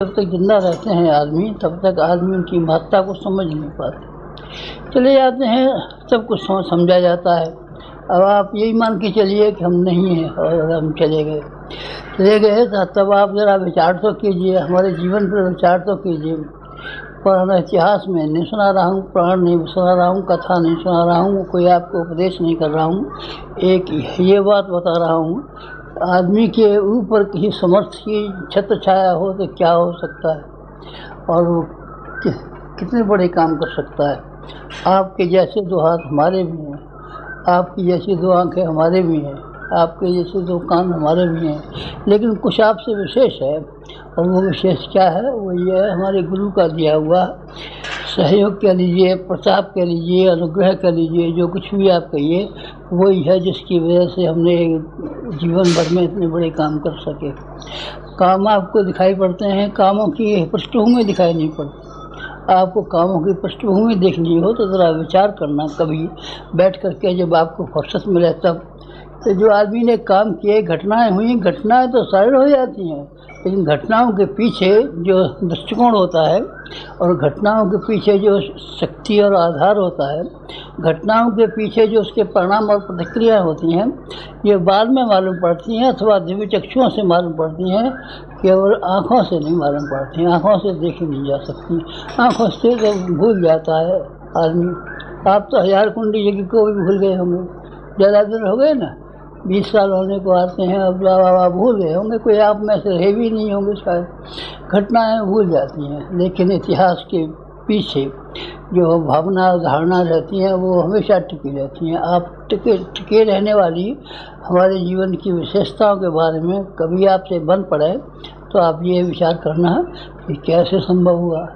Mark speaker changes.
Speaker 1: जब तक जिंदा रहते हैं आदमी, तब तक आदमी उनकी महत्ता को समझ नहीं पाते। चले जाते हैं, सब कुछ समझा जाता है। अब आप यही मान के चलिए कि हम नहीं हैं और हम चले गए तब आप ज़रा विचार तो कीजिए, हमारे जीवन पर विचार तो कीजिए। पुराना इतिहास में नहीं सुना रहा हूँ, पुराण नहीं सुना रहा हूँ, कथा नहीं सुना रहा हूँ, कोई आपको उपदेश नहीं कर रहा हूँ। एक ये बात बता रहा हूँ, आदमी के ऊपर किसी समर्थ की छत्र छाया हो तो क्या हो सकता है और वो कितने बड़े काम कर सकता है। आपके जैसे दो हाथ हमारे भी हैं, आपकी जैसी दो आंखें हमारे भी हैं, आपके जैसे दो कान हमारे भी हैं, लेकिन कुछ आपसे विशेष है। और वो विशेष क्या है? वो ये है, हमारे गुरु का दिया हुआ सहयोग कह लीजिए, प्रताप कह लीजिए, अनुग्रह कह लीजिए, जो कुछ भी आप कहिए, वही है जिसकी वजह से हमने जीवन भर में इतने बड़े काम कर सके। काम आपको दिखाई पड़ते हैं, कामों की पृष्ठभूमि दिखाई नहीं पड़ती। आपको कामों की पृष्ठभूमि देखनी हो तो ज़रा विचार करना, कभी बैठ करके जब आपको फुर्सत मिले तब। तो जो आदमी ने काम किए, घटनाएं हुई, घटनाएं तो सरल हो जाती हैं, लेकिन घटनाओं के पीछे जो दृष्टिकोण होता है और घटनाओं के पीछे जो शक्ति और आधार होता है, घटनाओं के पीछे जो उसके परिणाम और प्रतिक्रिया होती हैं, ये बाद में मालूम पड़ती हैं अथवा दिव्य चक्षुओं से मालूम पड़ती हैं, केवल आँखों से नहीं मालूम पड़ती हैं। आँखों से देखी नहीं जा सकती, आँखों से तो भूल जाता है आदमी। आप तो 1000 कुंडी यज्ञ को भी भूल गए होंगे, ज़्यादा दिन हो गए ना, 20 साल होने को आते हैं, अब भूल गए होंगे, कोई आप में से रहे भी नहीं होंगे शायद। घटनाएं भूल जाती हैं, लेकिन इतिहास के पीछे जो भावना धारणा रहती हैं वो हमेशा टिकी रहती हैं। आप टिके रहने वाली हमारे जीवन की विशेषताओं के बारे में कभी आपसे बन पड़े तो आप ये विचार करना कि कैसे संभव हुआ।